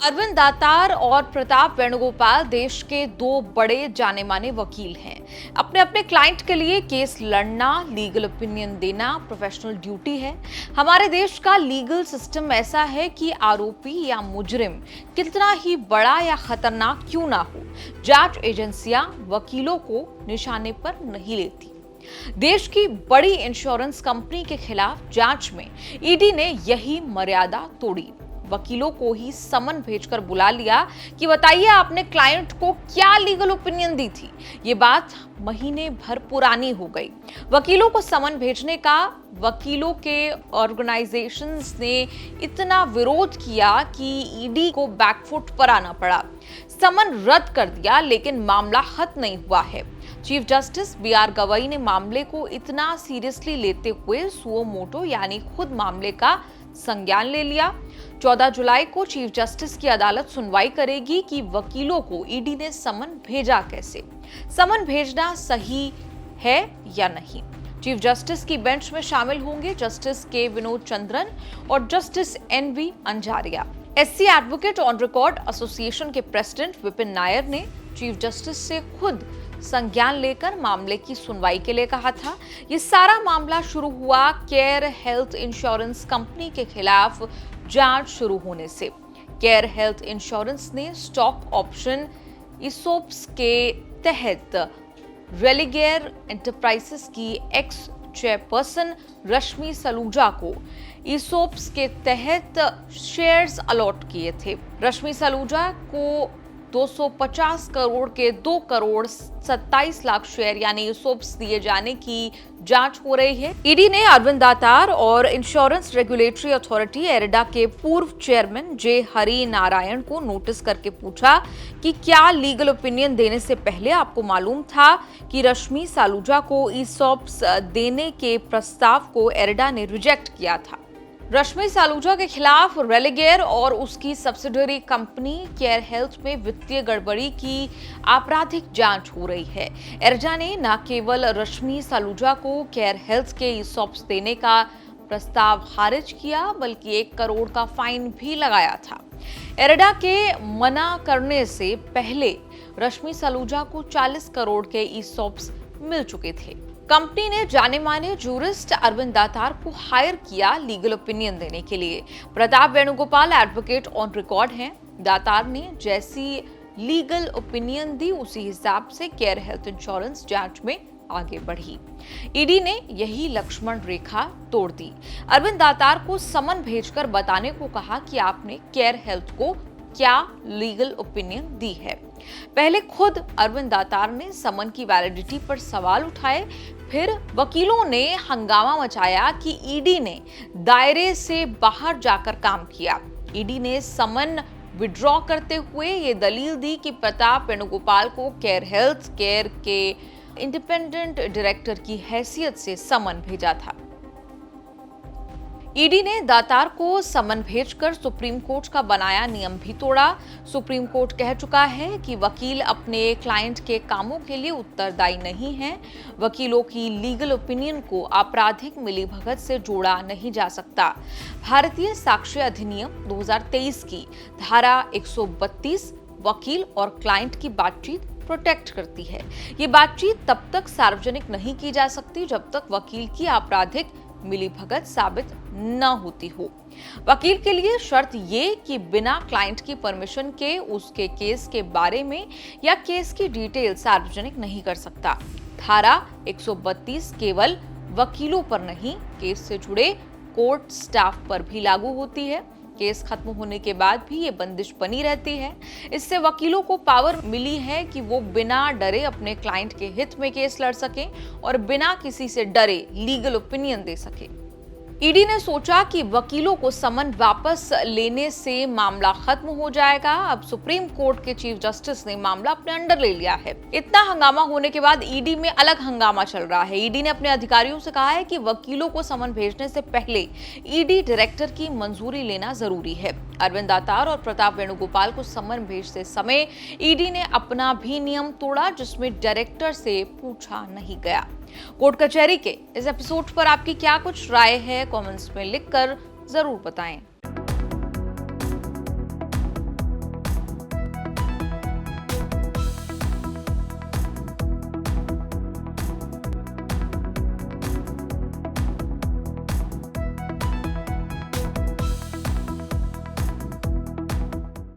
अरविंद दातार और प्रताप वेणुगोपाल देश के दो बड़े जाने माने वकील हैं। अपने अपने क्लाइंट के लिए केस लड़ना, लीगल ओपिनियन देना प्रोफेशनल ड्यूटी है। हमारे देश का लीगल सिस्टम ऐसा है कि आरोपी या मुजरिम कितना ही बड़ा या खतरनाक क्यों ना हो, जांच एजेंसियां वकीलों को निशाने पर नहीं लेती। देश की बड़ी इंश्योरेंस कंपनी के खिलाफ जांच में ईडी ने यही मर्यादा तोड़ी। वकीलों को ही समन भेजकर बुला लिया कि बताइए आपने क्लाइंट को क्या लीगल ओपिनियन दी थी। ये बात महीने भर पुरानी हो गई। वकीलों को समन भेजने का वकीलों के ऑर्गेनाइजेशंस ने इतना विरोध किया कि ईडी को बैकफुट पर आना पड़ा। समन रद्द कर दिया, लेकिन मामला खत्म नहीं हुआ है। Chief justice B R. गवई ने मामले को इतना सीरियसली लेते हुए सुओ मोटो यानी खुद मामले का संज्ञान ले लिया। 14 जुलाई को चीफ जस्टिस की अदालत सुनवाई करेगी कि वकीलों को ईडी ने समन भेजा कैसे, समन भेजना सही है या नहीं। चीफ जस्टिस की बेंच में शामिल होंगे जस्टिस के विनोद चंद्रन और justice NV. Anjaria. SC advocate on record association के प्रेसिडेंट विपिन नायर ने चीफ जस्टिस से खुद संज्ञान लेकर मामले की सुनवाई के लिए कहा था। ये सारा मामला शुरू हुआ केयर हेल्थ इंश्योरेंस कंपनी के खिलाफ जांच शुरू होने से। केयर हेल्थ इंश्योरेंस ने स्टॉक ऑप्शन ईसोप्स के तहत रेलिगेयर एंटरप्राइजेस की एक्स चेयरपर्सन रश्मि सलूजा को ईसोप्स के तहत शेयर्स अलॉट किए थे। रश्मि सलूजा को 250 करोड़ के 2 करोड़ 27 लाख शेयर यानी ईसोप्स दिए जाने की जांच हो रही है। ईडी ने अरविंद दातार और इंश्योरेंस रेगुलेटरी अथॉरिटी एरेडा के पूर्व चेयरमैन जे हरि नारायण को नोटिस करके पूछा कि क्या लीगल ओपिनियन देने से पहले आपको मालूम था कि रश्मि सलूजा को ईसोप्स देने के प्रस्ताव को एरेडा ने रिजेक्ट किया था। रश्मि सलूजा के खिलाफ रेलिगेयर और उसकी सब्सिडरी कंपनी केयर हेल्थ में वित्तीय गड़बड़ी की आपराधिक जांच हो रही है। एरेडा ने न केवल रश्मि सलूजा को केयर हेल्थ के ईसोप्स देने का प्रस्ताव खारिज किया, बल्कि 1 करोड़ का फाइन भी लगाया था। एरेडा के मना करने से पहले रश्मि सलूजा को 40 करोड़ के ईसोप्स मिल चुके थे। कंपनी ने जाने माने जूरिस्ट अरविंद दातार को हायर किया लीगल ओपिनियन देने के लिए। Pratap Venugopal advocate on record हैं। दातार ने जैसी लीगल ओपिनियन दी, उसी हिसाब से केयर हेल्थ इंश्योरेंस जांच में आगे बढ़ी। ईडी ने यही लक्ष्मण रेखा तोड़ दी। अरविंद दातार को समन भेजकर बताने को कहा कि आपने केयर हेल्थ को क्या लीगल ओपिनियन दी है। पहले खुद अरविंद दातार ने समन की वैलिडिटी पर सवाल उठाए, फिर वकीलों ने हंगामा मचाया कि ईडी ने दायरे से बाहर जाकर काम किया। ईडी ने समन विड्रॉ करते हुए ये दलील दी कि प्रताप वेणुगोपाल को केयर हेल्थ केयर के इंडिपेंडेंट डायरेक्टर की हैसियत से समन भेजा था। ईडी ने दातार को समन भेजकर सुप्रीम कोर्ट का बनाया नियम भी तोड़ा। सुप्रीम कोर्ट कह चुका है कि वकील अपने क्लाइंट के कामों के लिए उत्तरदायी नहीं है। वकीलों की लीगल ओपिनियन को आपराधिक मिलीभगत से जोड़ा नहीं जा सकता। भारतीय साक्ष्य अधिनियम 2023 की धारा 132 वकील और क्लाइंट की बातचीत प्रोटेक्ट करती है। ये बातचीत तब तक सार्वजनिक नहीं की जा सकती जब तक वकील की आपराधिक मिलीभगत साबित न होती हो। वकील के लिए शर्त ये कि बिना क्लाइंट की परमिशन के उसके केस के बारे में या केस की डिटेल सार्वजनिक नहीं कर सकता। धारा 132 केवल वकीलों पर नहीं, केस से जुड़े कोर्ट स्टाफ पर भी लागू होती है। केस खत्म होने के बाद भी ये बंदिश बनी रहती है। इससे वकीलों को पावर मिली है कि वो बिना डरे अपने क्लाइंट के हित में केस लड़ सकें और बिना किसी से डरे लीगल ओपिनियन दे सकें। ईडी ने सोचा कि वकीलों को समन वापस लेने से मामला खत्म हो जाएगा। अब सुप्रीम कोर्ट के चीफ जस्टिस ने मामला अपने अंडर ले लिया है। इतना हंगामा होने के बाद ईडी में अलग हंगामा चल रहा है। ईडी ने अपने अधिकारियों से कहा है कि वकीलों को समन भेजने से पहले ईडी डायरेक्टर की मंजूरी लेना जरूरी है। अरविंद दातार और प्रताप वेणुगोपाल को समन भेजते समय ईडी ने अपना भी नियम तोड़ा, जिसमें डायरेक्टर से पूछा नहीं गया। कोर्ट कचहरी के इस एपिसोड पर आपकी क्या कुछ राय है, कमेंट्स में लिखकर जरूर बताएं।